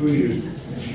for you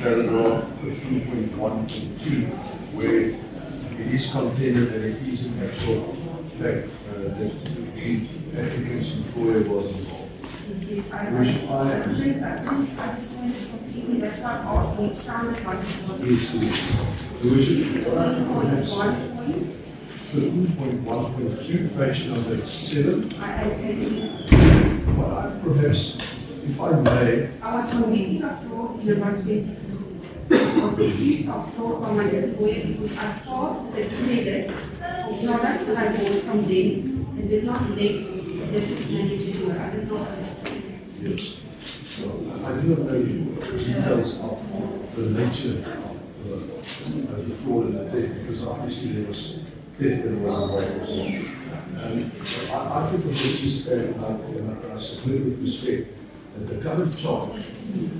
paragraph 15.1.2, where it is contended that it is an actual fact that the applicant's employer was involved. Yes, I don't understand it completely. That's why I'm asking. It sounded like it was. Yes, yes. What I perhaps 15.1.2, page number 7. What I perhaps, if I may. I was convicted of fraud in about 2015. I was accused of fraud by my employer because I passed the credit of products that I bought from them and did not let the different manager do it. I did not understand. Yes. So I do not know the details of the nature of the fraud and the theft, because obviously there was theft and there was a way as well. I think the message that I submit with respect that the current charge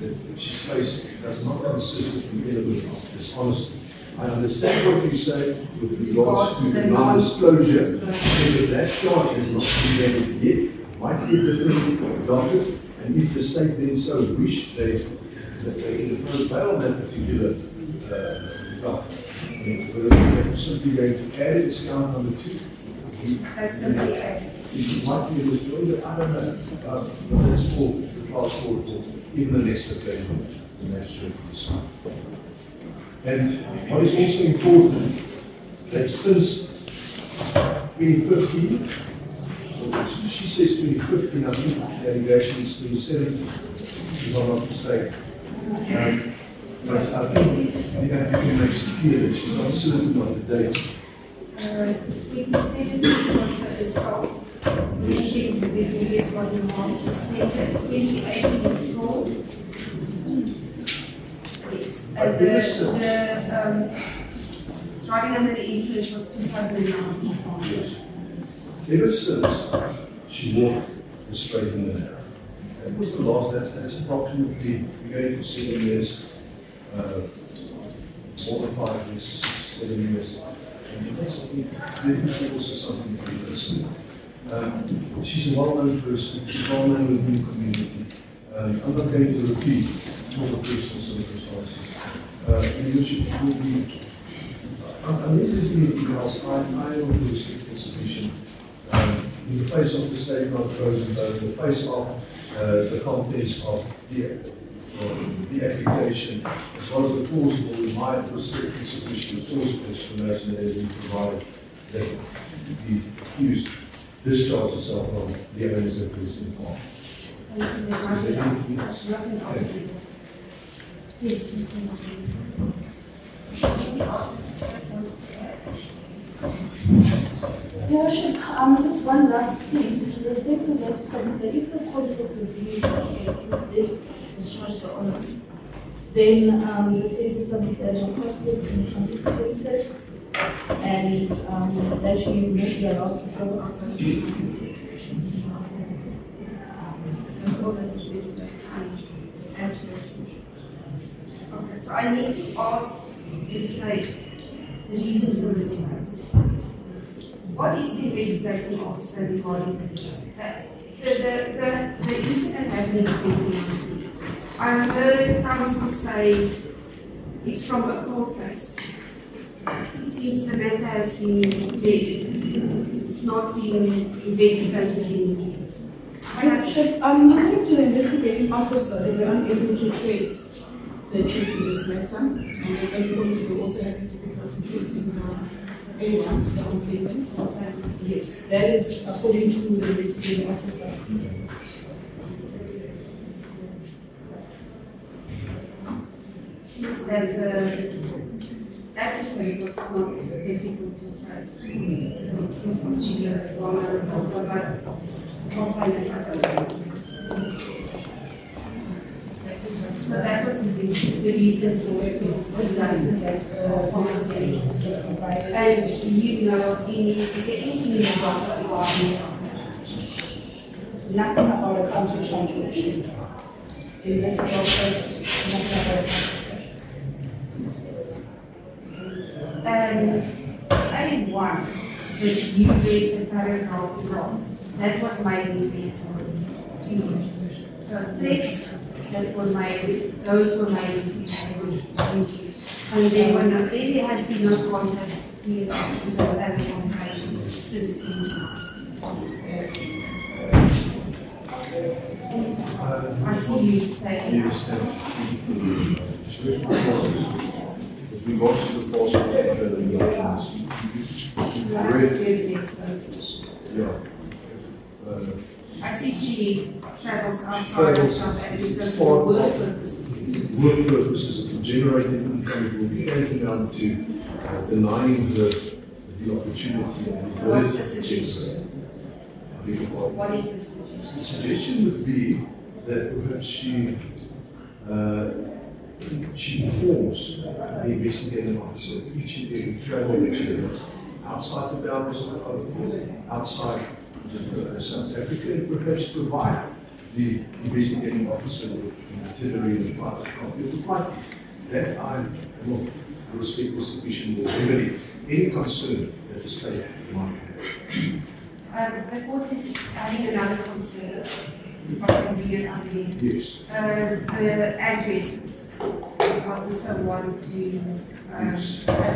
that she's facing does not consist of an element of dishonesty. I understand what you say with regards to the non-disclosure, that that charge has not been made yet, might be a different docket, and if the state then so wish, they can impose bail on that particular docket. Whether they're simply going to add a discount number 2, it might be withdrawn, I don't know. But that's for the trial court or even the next occasion, the magistrate will decide. And what is also important, that since 2015, she says 2015, I think the allegation is 2017, if I'm not mistaken. But I think the applicant makes it clear that she's not certain of the dates. 2017 was the assault. 2018 was the non-suspected. 2018 was fraud. Yes. The driving under the influence was 2009. Ever since she walked the straight and the narrow. That was the last, that's approximately, we're going to 7 years, more than 5 years, 7 years. And that's definitely also something to be listening. She's a well-known person, she's well-known within the community. I'm not going to repeat all the personal circumstances. In which it will be, unless there's anything else, I am of the restricted submission. In the face of the statement of pros and cons, in the face of the contents of the application, as well as the plausible, in my restricted submission, the plausible explanation that has been provided, that the accused discharge herself on the evidence that was involved. Yes. Yeah, sure. Just one last thing. The statement that said that if the court of review did discharge the honors, then the state will submit that requested and anticipated, and that she may be allowed to travel outside of the situation. And all that the state would like to add to the decision. Okay, so I need to ask the state the reason for the delay. What is the investigating officer regarding the incident happened in 2019? I heard counsel say it's from a court case. It seems the matter has been dead. It's not been investigated anymore. According to the investigating officer, they were unable to trace the truth in this matter, and everybody will also have difficulty tracing anyone, the complainant. Yes, that is according to the investigating officer. Seems that that is why it was not difficult to trace. It seems that she's a well-known person, but complainant. So that was the reason for it. And you know, is there anything about Nothing about a country translation. In this process, nothing about a I want that you read the paragraph wrong. That was my intention. So threats that were made, those were made in Maweni. And there has been no contact with the application since 2009. I see you staying. You stay. With regards to the parcel of the documents, yeah. I see she travels outside of South Africa for work purposes. Work purposes of generating income will be taken down to denying the opportunity and What's the suggestion? What is the suggestion? The suggestion would be that perhaps she informs the investigating officer each and every travel experience outside the boundaries of the country, outside South Africa, and perhaps provide the investigating officer with an itinerary and a private copy of the flight. That I will respect the submission will remedy any concern that the state might have. The court is having another concern, if I can bring it under here. Yes. The addresses. I also want to have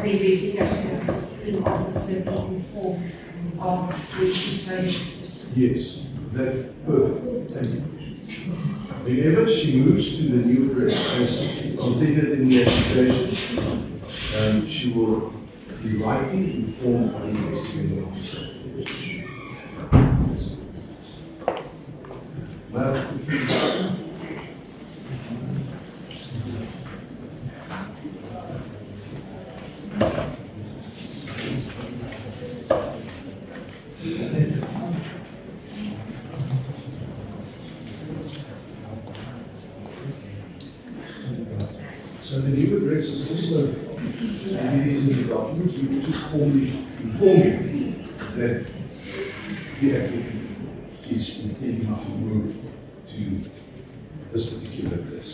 the investigating officer be informed of the situation. Yes, that's perfect. Thank you. Whenever she moves to the new address, as contained in the application, she will be writing informed by the investigating officer. So the new address is also in the documents. We will just formally inform you that the applicant is intending to move to this particular address.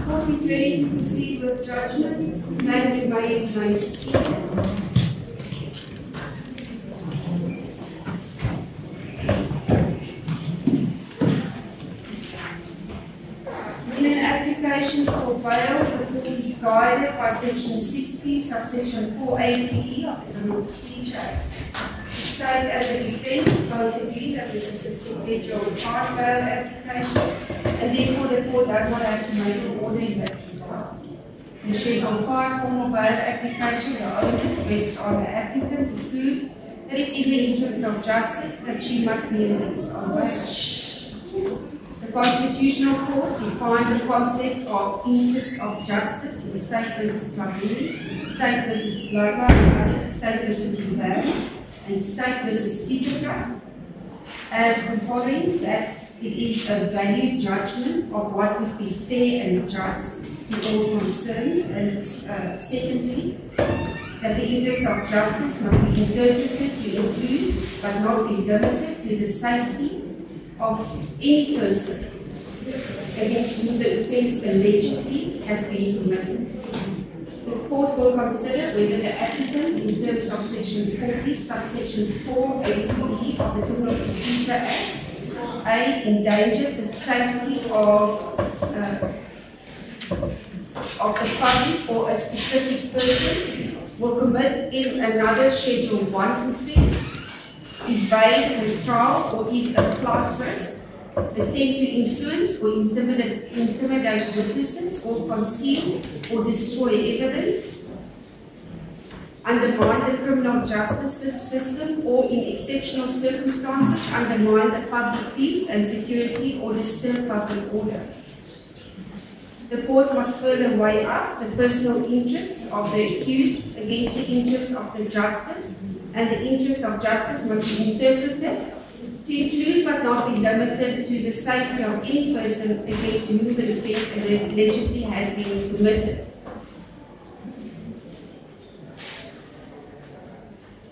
Court is ready to proceed with judgment. Madam Maweni, nice. In an application for bail, the court is guided by section 60, subsection 480 of the Criminal Procedure Act. The state as a defence both agree that this is a Schedule 5 bail application, and therefore the court does not have to make an order in that regard. In the Schedule 5 formal bail application, the onus rests on the applicant to prove that it's in the interest of justice that she must be released on bail. The Constitutional Court defined the concept of interest of justice in State v. Maweni, State v. Gogo, and others, State v. Udedelwe, and State v. Udedelwe as the following: that it is a valid judgment of what would be fair and just to all concerned, and secondly, that the interest of justice must be interpreted to include, but not be limited to, the safety of any person against whom the offence allegedly has been committed. The court will consider whether the applicant, in terms of section 40, subsection 480 of the Criminal Procedure Act, A, endangered the safety of the public or a specific person, will commit in another Schedule 1 offence, evade the trial or is a flight risk, attempt to influence or intimidate witnesses, or conceal or destroy evidence, undermine the criminal justice system, or in exceptional circumstances undermine the public peace and security or disturb public order. The court must further weigh up the personal interest of the accused against the interest of the justice, and the interest of justice must be interpreted to include but not be limited to the safety of any person against whom the offence allegedly had been committed.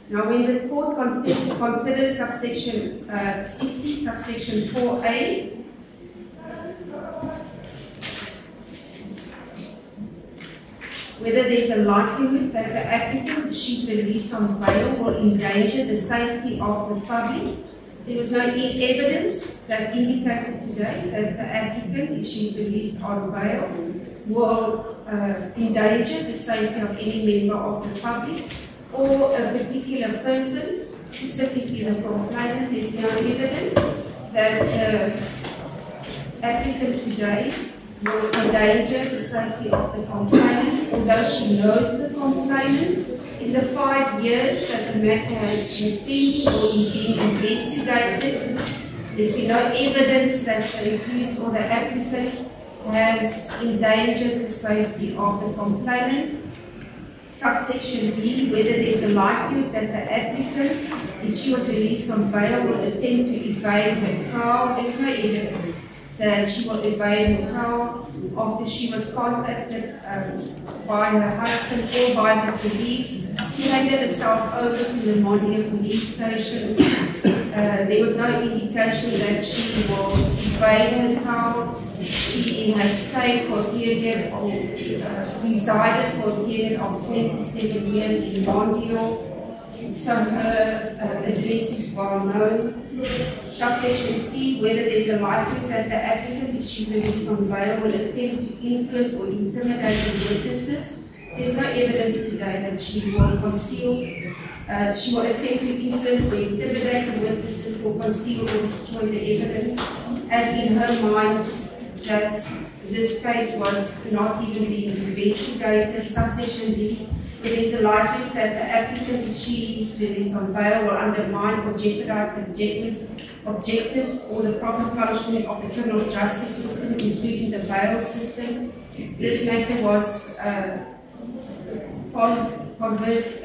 Now, when the court considers subsection 60, subsection 4A, whether there is a likelihood that the applicant, if she's released on bail, will endanger the safety of the public. There was no evidence that indicated today that the applicant, if she's released on bail, will endanger the safety of any member of the public or a particular person, specifically the complainant. There's no evidence that the applicant today will endanger the safety of the complainant, although she knows the complainant. In the 5 years that the matter has been pending or is being investigated, there's been no evidence that the accused or the applicant has endangered the safety of the complainant. Subsection B, whether there's a likelihood that the applicant, if she was released on bail, will attempt to evade her trial. There's no evidence that she will evade her trial after she was contacted by her husband or by the police. She handed herself over to the Mondia police station. There was no indication that she will evade her trial. She has stayed for a period of, resided for a period of 27 years in Mondia. So her address is well known. Subsection C, whether there's a likelihood that the applicant, if she's released on bail, will attempt to influence or intimidate the witnesses. There's no evidence today that she will conceal, she will attempt to influence or intimidate the witnesses or conceal or destroy the evidence, as in her mind that this case was not even being investigated. Subsection D, there is a likelihood that the applicant, if she is released on bail, will undermine or jeopardize the objectives or the proper functioning of the criminal justice system, including the bail system. This matter was conversed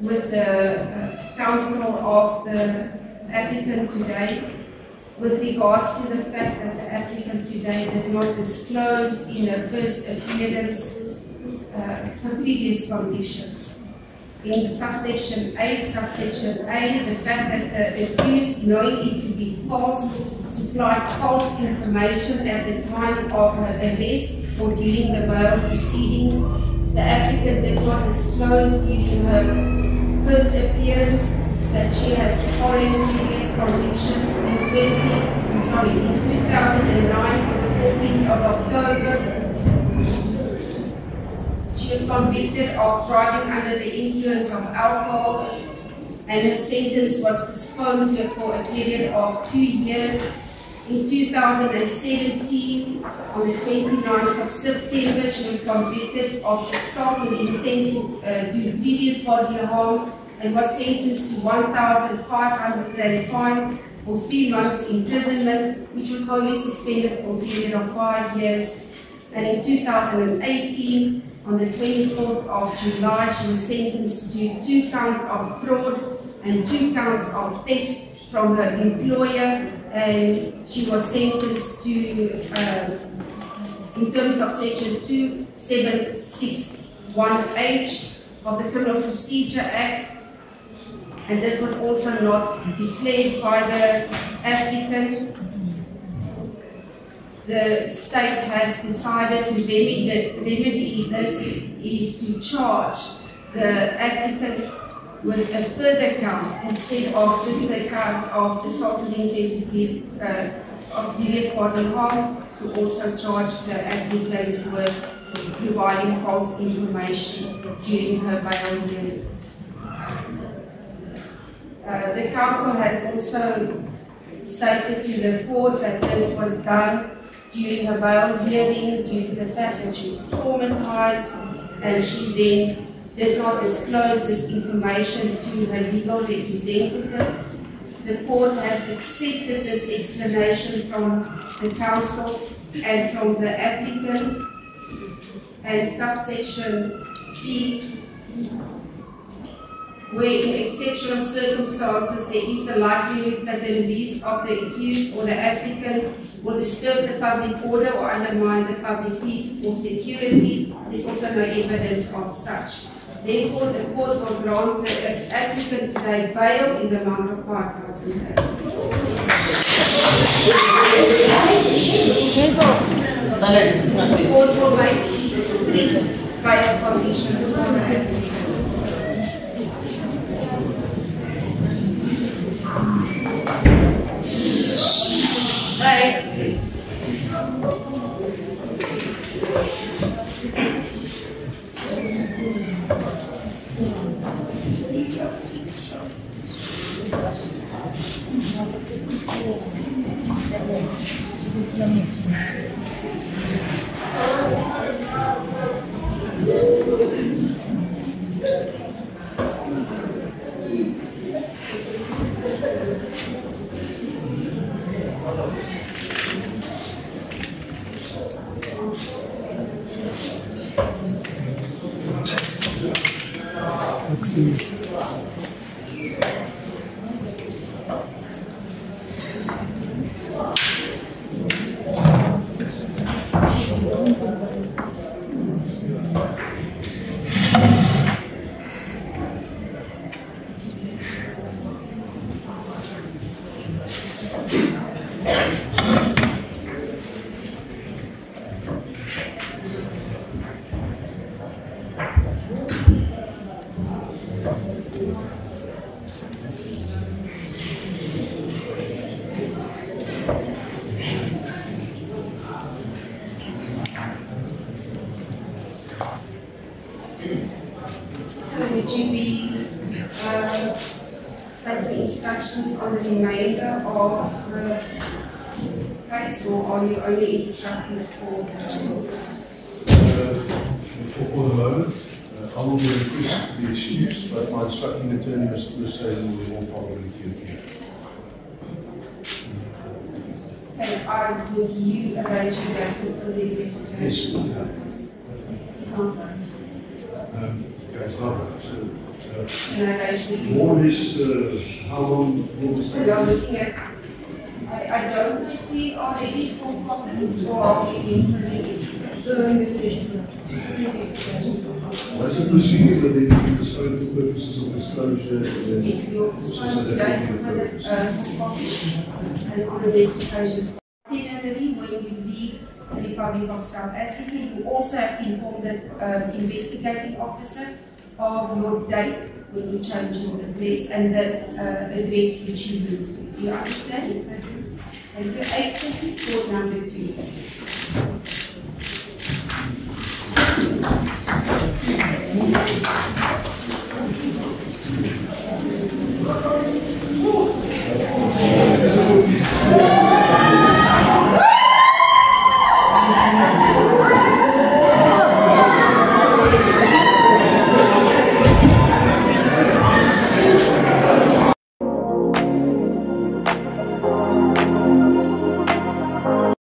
with the counsel of the applicant today with regards to the fact that the applicant today did not disclose in her first appearance her previous convictions. In subsection 8, subsection A, the fact that the accused, knowing it to be false, supplied false information at the time of her arrest or during the bail proceedings. The applicant did not disclose during her first appearance that she had following previous convictions in 2009, on the 14th of October. She was convicted of driving under the influence of alcohol, and her sentence was postponed for a period of 2 years. In 2017, on the 29th of September, she was convicted of assault with intent to do previous bodily harm and was sentenced to 1,500 rand fine or 3 months imprisonment, which was only suspended for a period of 5 years. And in 2018, on the 24th of July, she was sentenced to 2 counts of fraud and 2 counts of theft from her employer, and she was sentenced to, in terms of section 2761H of the Criminal Procedure Act, and this was also not declared by the applicant. The state has decided to remedy this is to charge the applicant with a further count instead of just the count of assault with intent to give of previous bodily harm, to also charge the applicant with providing false information during her bail hearing. The council has also stated to the court that this was done during her bail hearing due to the fact that she was traumatized, and she then did not disclose this information to her legal representative. The court has accepted this explanation from the counsel and from the applicant, and subsection P, where in exceptional circumstances there is the likelihood that the release of the accused or the applicant will disturb the public order or undermine the public peace or security. There is also no evidence of such. Therefore, the court will grant the applicant today bail in the amount of 5,000 The court will make strict bail conditions for the applicant. Would you be taking instructions on the remainder of the case, or are you only instructing for the moment? I will be requested to be excused, but my instructing attorney, Mr. Udedelwe, will more probably appear. And are with you arranging that for the investigation? Yes, no. More or less, how long will this take? We are looking at, I don't know if we are ready for copies or are we in for the investigation? What's the procedure that they do disclose for purposes of disclosure? Yes, we will disclose the date for copies and on these occasions. Ordinarily, when you leave the Republic of South Africa, you also have to inform the investigating officer of your date when you change your address and the address which you moved to. Do you understand? Thank you. 840, court number 2.